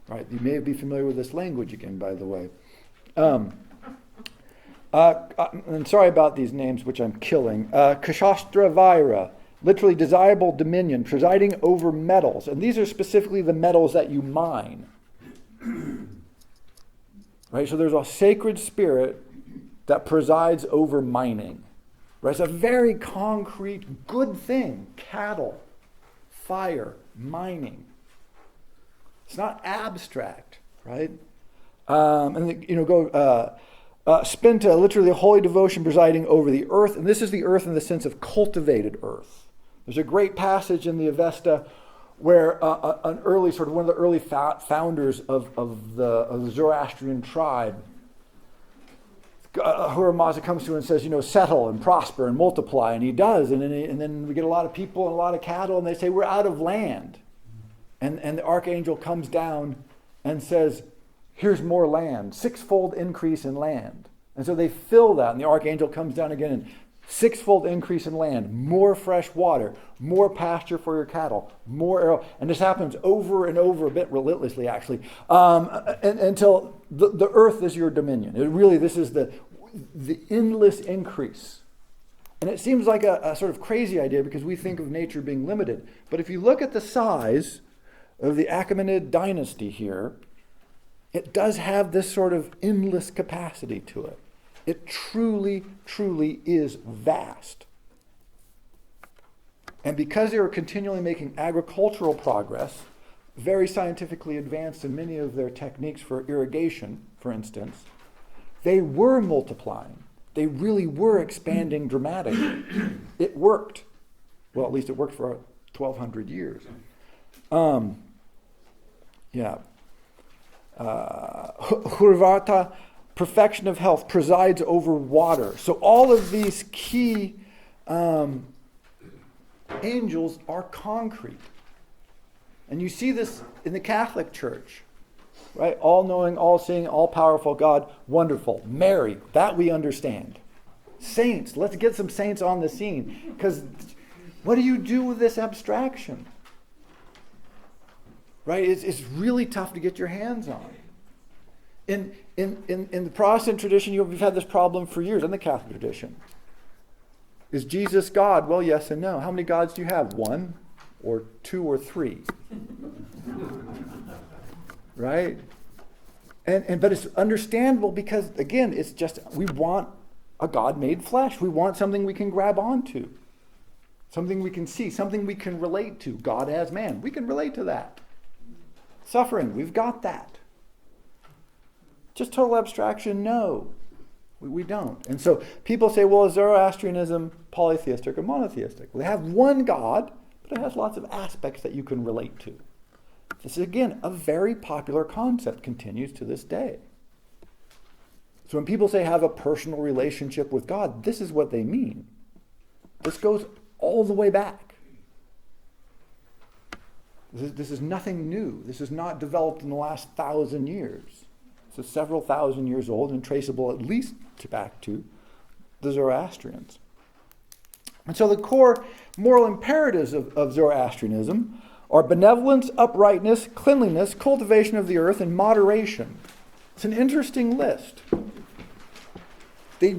Right? You may be familiar with this language again, by the way. I'm sorry about these names, which I'm killing. Kashastra Vaira, literally desirable dominion, presiding over metals. And these are specifically the metals that you mine. Right, so there's a sacred spirit that presides over mining. Right, it's a very concrete, good thing. Cattle, fire, mining. It's not abstract, right? Spinta, literally a holy devotion presiding over the earth, and this is the earth in the sense of cultivated earth. There's a great passage in the Avesta where one of the early founders of the Zoroastrian tribe, Ahura Mazda comes to him and says, settle and prosper and multiply, and he does, and then we get a lot of people and a lot of cattle, and they say, we're out of land. And the archangel comes down and says, here's more land, sixfold increase in land. And so they fill that, and the archangel comes down again and sixfold increase in land, more fresh water, more pasture for your cattle, more arrow. And this happens over and over, a bit relentlessly actually, until the earth is your dominion. This is the endless increase. And it seems like a sort of crazy idea because we think of nature being limited. But if you look at the size of the Achaemenid dynasty here, it does have this sort of endless capacity to it. It truly, truly is vast. And because they were continually making agricultural progress, very scientifically advanced in many of their techniques for irrigation, for instance, they were multiplying. They really were expanding dramatically. It worked. Well, at least it worked for 1,200 years. Hurvata, perfection of health, presides over water. So all of these key angels are concrete. And you see this in the Catholic Church, right? All-knowing, all-seeing, all-powerful God, wonderful. Mary, that we understand. Saints, let's get some saints on the scene. Because what do you do with this abstraction? Right? It's really tough to get your hands on. In the Protestant tradition, we've had this problem for years, in the Catholic tradition. Is Jesus God? Well, yes and no. How many gods do you have? One, or two, or three? Right? But it's understandable because, again, it's just, we want a God made flesh. We want something we can grab onto. Something we can see. Something we can relate to. God as man. We can relate to that. Suffering, we've got that. Just total abstraction, no. We don't. And so people say, well, is Zoroastrianism polytheistic or monotheistic? Well, they have one God, but it has lots of aspects that you can relate to. This is, again, a very popular concept, continues to this day. So when people say have a personal relationship with God, this is what they mean. This goes all the way back. This is nothing new. This is not developed in the last 1,000 years. This is several thousand years old and traceable at least back to the Zoroastrians. And so the core moral imperatives of Zoroastrianism are benevolence, uprightness, cleanliness, cultivation of the earth, and moderation. It's an interesting list. They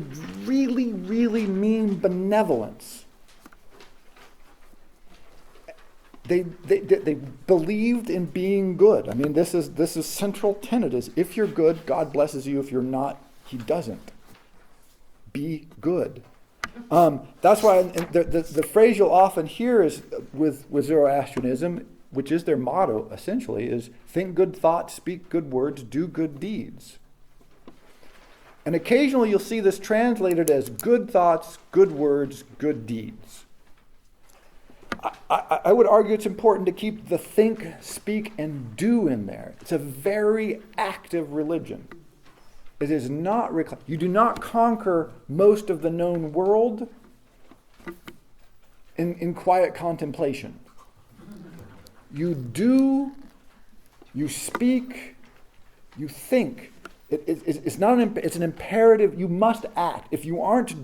really, really mean benevolence. They believed in being good. I mean, this is central tenet is if you're good, God blesses you. If you're not, He doesn't. Be good. That's why the phrase you'll often hear is with Zoroastrianism, which is their motto essentially, is think good thoughts, speak good words, do good deeds. And occasionally you'll see this translated as good thoughts, good words, good deeds. I would argue it's important to keep the think, speak, and do in there. It's a very active religion. It is not, you do not conquer most of the known world in quiet contemplation. You do, you speak, you think. It's an imperative. You must act. If you aren't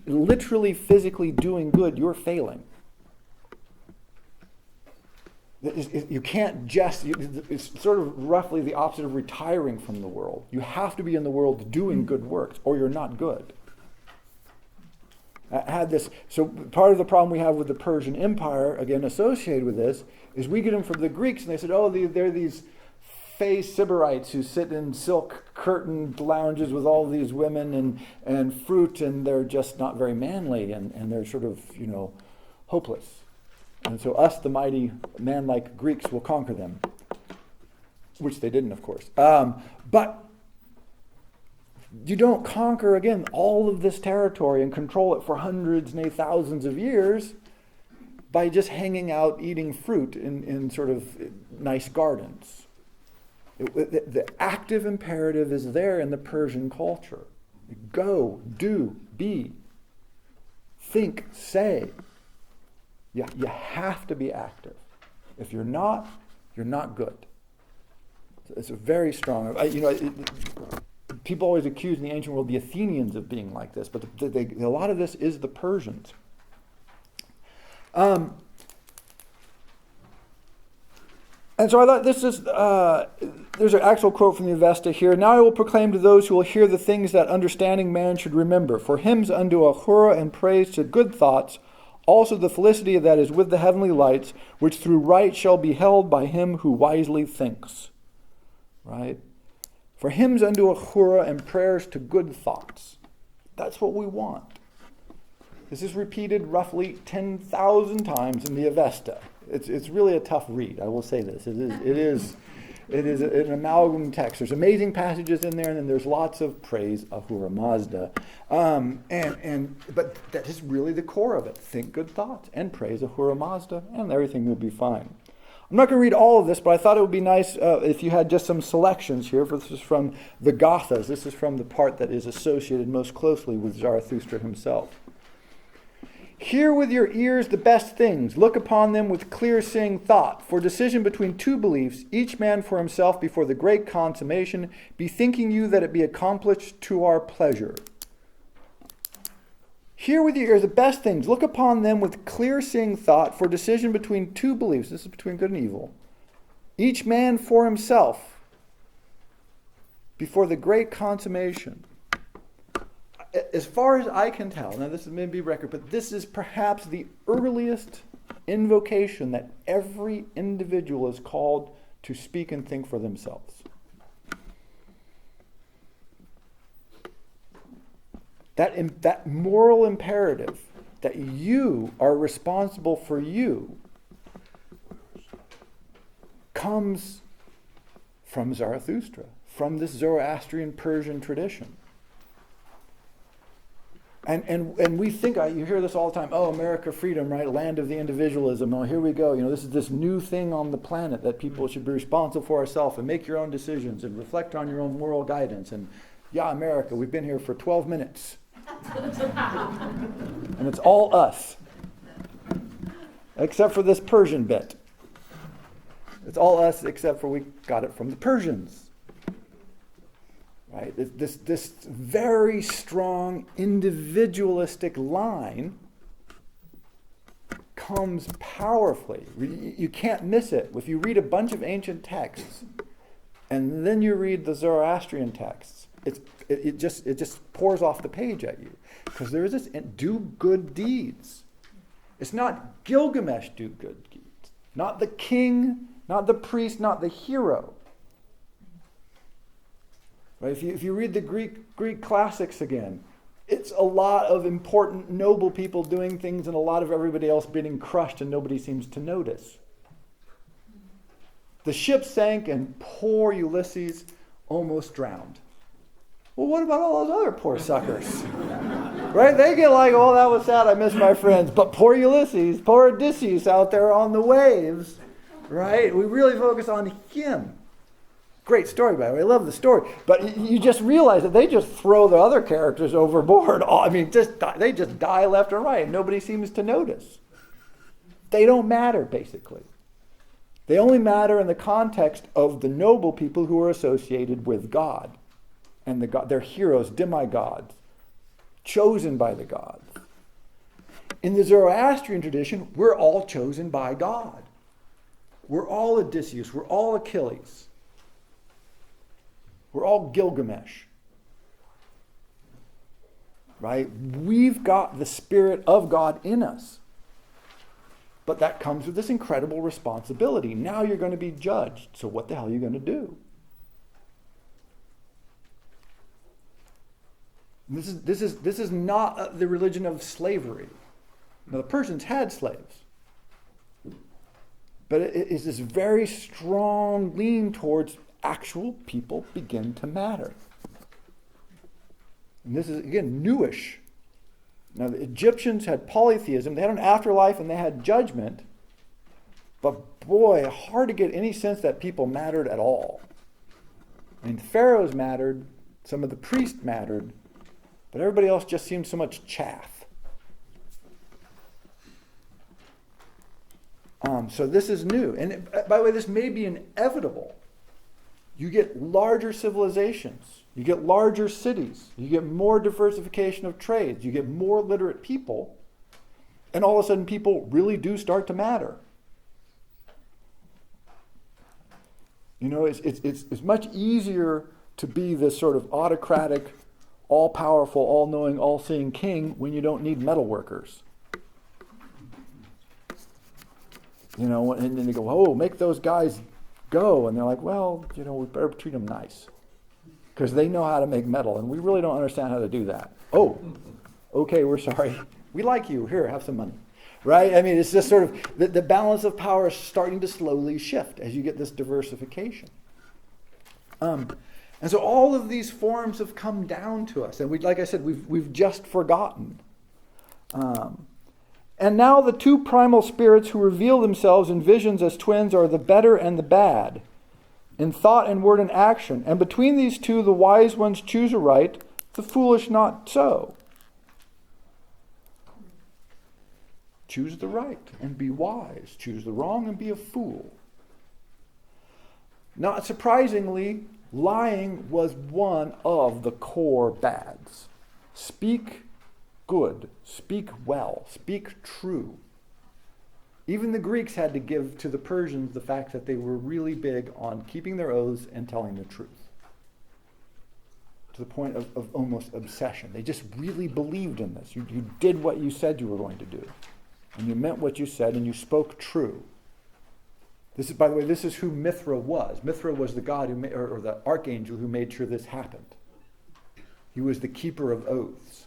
literally, physically doing good, you're failing. You can't just, it's sort of roughly the opposite of retiring from the world. You have to be in the world doing good works, or you're not good. So part of the problem we have with the Persian Empire, again associated with this, is we get them from the Greeks, and they said, oh, they're these fey Sybarites who sit in silk curtained lounges with all these women and fruit, and they're just not very manly, and they're sort of, hopeless. And so us, the mighty man-like Greeks, will conquer them. Which they didn't, of course. But you don't conquer, again, all of this territory and control it for hundreds, nay, thousands of years by just hanging out eating fruit in sort of nice gardens. The active imperative is there in the Persian culture. Go, do, be, think, say. You have to be active. If you're not, you're not good. It's a very strong. People always accuse in the ancient world the Athenians of being like this, but a lot of this is the Persians. And so I thought there's an actual quote from the Avesta here. Now I will proclaim to those who will hear the things that understanding man should remember. For hymns unto Ahura and praise to good thoughts, also the felicity that is with the heavenly lights, which through right shall be held by him who wisely thinks. Right? For hymns unto Ahura and prayers to good thoughts. That's what we want. This is repeated roughly 10,000 times in the Avesta. It's really a tough read, I will say this. It is an amalgam text. There's amazing passages in there, and then there's lots of praise Ahura Mazda. But that is really the core of it. Think good thoughts and praise Ahura Mazda, and everything will be fine. I'm not going to read all of this, but I thought it would be nice if you had just some selections here. This is from the Gathas. This is from the part that is associated most closely with Zarathustra himself. Hear with your ears the best things. Look upon them with clear-seeing thought. For decision between two beliefs, each man for himself before the great consummation, bethinking you that it be accomplished to our pleasure. Hear with your ears the best things. Look upon them with clear-seeing thought. For decision between two beliefs, this is between good and evil, each man for himself before the great consummation. As far as I can tell, now this may be record, but this is perhaps the earliest invocation that every individual is called to speak and think for themselves. That moral imperative that you are responsible for you comes from Zarathustra, from this Zoroastrian Persian tradition. And we think, you hear this all the time, oh, America, freedom, right? Land of the individualism. Oh, here we go. This is this new thing on the planet that people should be responsible for ourselves and make your own decisions and reflect on your own moral guidance. And yeah, America, we've been here for 12 minutes. And it's all us. Except for this Persian bit. It's all us except for we got it from the Persians. Right? This very strong individualistic line comes powerfully. You can't miss it. If you read a bunch of ancient texts and then you read the Zoroastrian texts, it just pours off the page at you. Because there is this do good deeds. It's not Gilgamesh do good deeds. Not the king, not the priest, not the hero. Right? If you read the Greek classics again, it's a lot of important, noble people doing things and a lot of everybody else getting crushed and nobody seems to notice. The ship sank and poor Ulysses almost drowned. Well, what about all those other poor suckers? Right? They get like, oh, that was sad, I miss my friends. But poor Ulysses, poor Odysseus out there on the waves, right? We really focus on him. Great story, by the way. I love the story. But you just realize that they just throw the other characters overboard. They just die left and right. Nobody seems to notice. They don't matter, basically. They only matter in the context of the noble people who are associated with God. And they're heroes, demigods, chosen by the gods. In the Zoroastrian tradition, we're all chosen by God. We're all Odysseus. We're all Achilles. We're all Gilgamesh, right? We've got the Spirit of God in us. But that comes with this incredible responsibility. Now you're going to be judged. So what the hell are you going to do? This is not the religion of slavery. Now, the Persians had slaves. But it is this very strong lean towards actual people begin to matter. And this is, again, newish. Now, the Egyptians had polytheism. They had an afterlife and they had judgment. But boy, hard to get any sense that people mattered at all. I mean, pharaohs mattered. Some of the priests mattered. But everybody else just seemed so much chaff. So this is new. And by the way, this may be inevitable. You get larger civilizations. You get larger cities. You get more diversification of trades. You get more literate people. And all of a sudden, people really do start to matter. It's much easier to be this sort of autocratic, all-powerful, all-knowing, all-seeing king when you don't need metal workers. And then they go, oh, make those guys go. And they're like, well, we better treat them nice. Because they know how to make metal, and we really don't understand how to do that. Oh, okay, we're sorry. We like you. Here, have some money. Right? I mean, it's just sort of, the balance of power is starting to slowly shift as you get this diversification. And so all of these forms have come down to us. And like I said, we've just forgotten. And now the two primal spirits who reveal themselves in visions as twins are the better and the bad, in thought and word and action. And between these two, the wise ones choose aright, the foolish not so. choose the right and be wise. Choose the wrong and be a fool. Not surprisingly, lying was one of the core bads. Speak good, speak well, speak true. Even the Greeks had to give to the Persians the fact that they were really big on keeping their oaths and telling the truth. To the point of almost obsession. They just really believed in this. You did what you said you were going to do. And you meant what you said and you spoke true. This is, by the way, this is who Mithra was. Mithra was the god who or the archangel who made sure this happened. He was the keeper of oaths.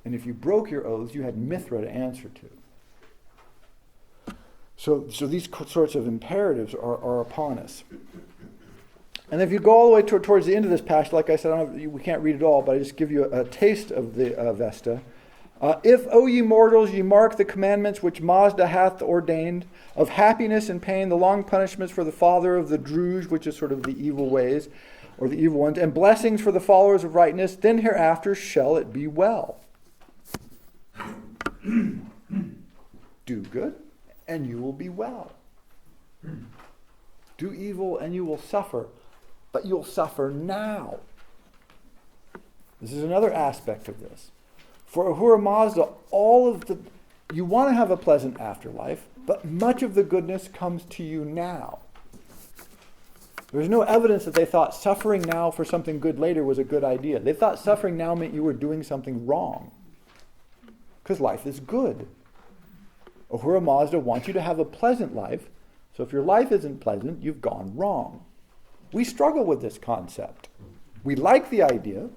And if you broke your oaths, you had Mithra to answer to. So these sorts of imperatives are upon us. And if you go all the way towards the end of this passage, like I said, we can't read it all, but I just give you a taste of the Vesta. If, O ye mortals, ye mark the commandments which Mazda hath ordained, of happiness and pain, the long punishments for the father of the Druge, which is sort of the evil ways, or the evil ones, and blessings for the followers of rightness, then hereafter shall it be well. Do good, and you will be well. Do evil, and you will suffer, but you'll suffer now. This is another aspect of this. For Ahura Mazda, you want to have a pleasant afterlife, but much of the goodness comes to you now. There's no evidence that they thought suffering now for something good later was a good idea. They thought suffering now meant you were doing something wrong. Because life is good. Ahura Mazda wants you to have a pleasant life, so if your life isn't pleasant, you've gone wrong. We struggle with this concept. We like the idea,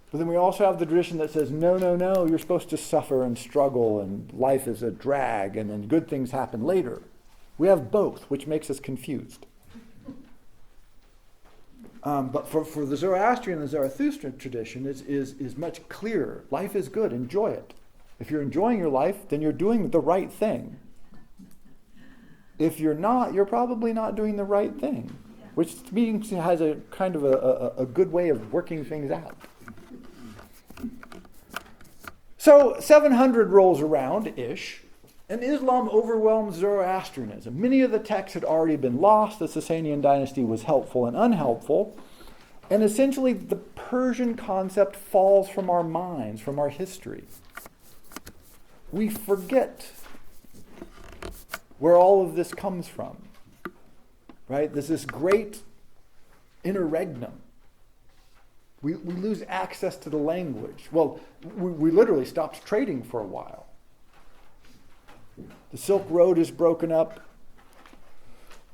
but then we also have the tradition that says, no, you're supposed to suffer and struggle, and life is a drag, and then good things happen later. We have both, which makes us confused. But for the Zoroastrian and the Zarathustra tradition is much clearer. Life is good, enjoy it. If you're enjoying your life, then you're doing the right thing. If you're not, you're probably not doing the right thing, which to me has a kind of a good way of working things out. So 700 rolls around-ish, and Islam overwhelms Zoroastrianism. Many of the texts had already been lost. The Sasanian dynasty was helpful and unhelpful. And essentially, the Persian concept falls from our minds, from our history. We forget where all of this comes from. Right? There's this great interregnum. We lose access to the language. Well, we literally stopped trading for a while. The Silk Road is broken up.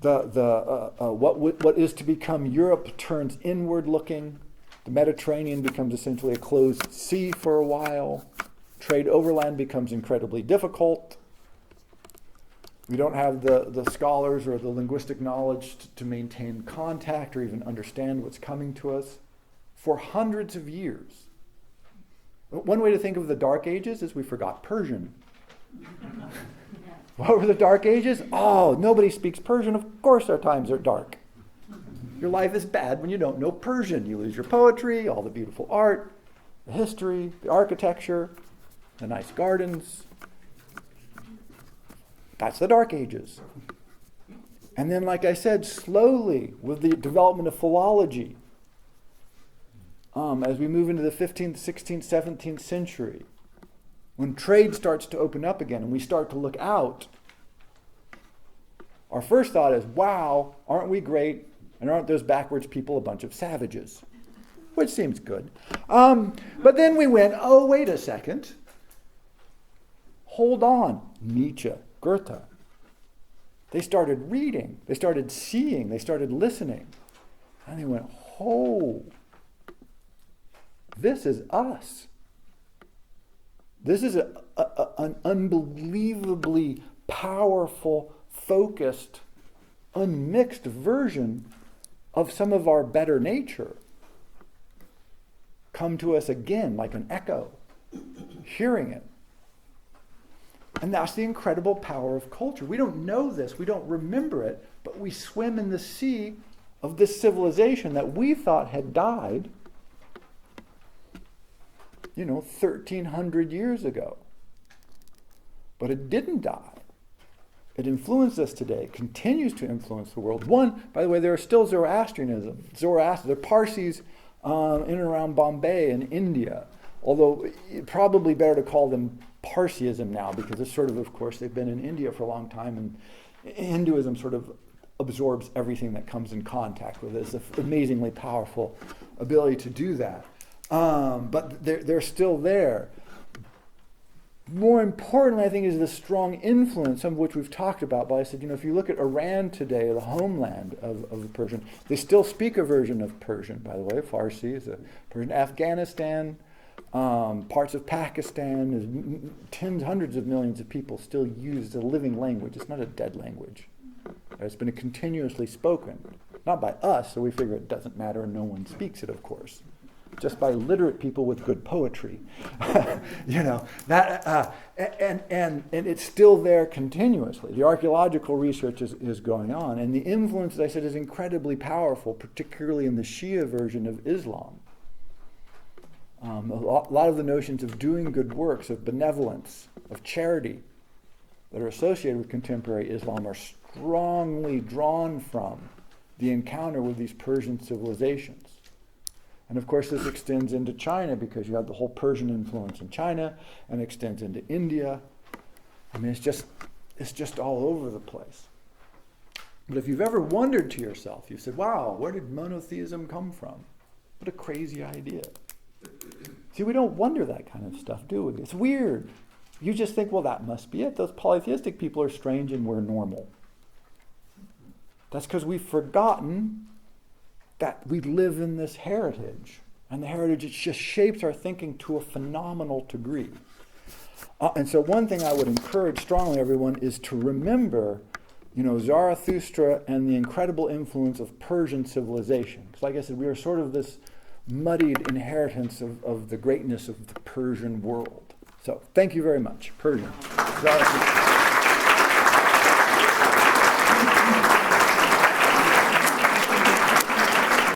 What is to become Europe turns inward looking. The Mediterranean becomes essentially a closed sea for a while. Trade overland becomes incredibly difficult. We don't have the scholars or the linguistic knowledge to maintain contact or even understand what's coming to us for hundreds of years. One way to think of the Dark Ages is we forgot Persian. What were the Dark Ages? Oh, nobody speaks Persian. Of course our times are dark. Your life is bad when you don't know Persian. You lose your poetry, all the beautiful art, the history, the architecture, the nice gardens. That's the Dark Ages. And then, like I said, slowly, with the development of philology, as we move into the 15th, 16th, 17th century, when trade starts to open up again and we start to look out, our first thought is, wow, aren't we great? And aren't those backwards people a bunch of savages? Which seems good. But then we went, oh, wait a second. Hold on. Nietzsche, Goethe. They started reading. They started seeing. They started listening. And they went, oh, this is us. This is an unbelievably powerful, focused, unmixed version of some of our better nature come to us again like an echo, hearing it. And that's the incredible power of culture. We don't know this, we don't remember it, but we swim in the sea of this civilization that we thought had died 1,300 years ago. But it didn't die. It us today, continues to influence the world. One, by the way, there is still Zoroastrianism. They're Parsis in and around Bombay in India. Although probably better to call them Parsiism now, because it's sort of course, they've been in India for a long time, and Hinduism sort of absorbs everything that comes in contact with it. It's an amazingly powerful ability to do that. But they're still there. More importantly, I think, is the strong influence, some of which we've talked about. But I said, if you look at Iran today, the homeland of the Persian, they still speak a version of Persian, by the way. Farsi is a Persian. Afghanistan, parts of Pakistan, hundreds of millions of people still use a living language. It's not a dead language. It's been continuously spoken, not by us, so we figure it doesn't matter and no one speaks it, of course. Just by literate people with good poetry, and it's still there continuously. The archaeological research is going on, and the influence, as I said, is incredibly powerful, particularly in the Shia version of Islam. A lot of the notions of doing good works, of benevolence, of charity, that are associated with contemporary Islam are strongly drawn from the encounter with these Persian civilizations. And of course, this extends into China because you have the whole Persian influence in China, and extends into India. I mean, it's just all over the place. But if you've ever wondered to yourself, you said, wow, where did monotheism come from? What a crazy idea. See, we don't wonder that kind of stuff, do we? It's weird. You just think, well, that must be it. Those polytheistic people are strange and we're normal. That's because we've forgotten that we live in this heritage. And the heritage, it just shapes our thinking to a phenomenal degree. And so one thing I would encourage strongly, everyone, is to remember, Zarathustra and the incredible influence of Persian civilization. Because like I said, we are sort of this muddied inheritance of the greatness of the Persian world. So thank you very much. Persian. Zarathustra.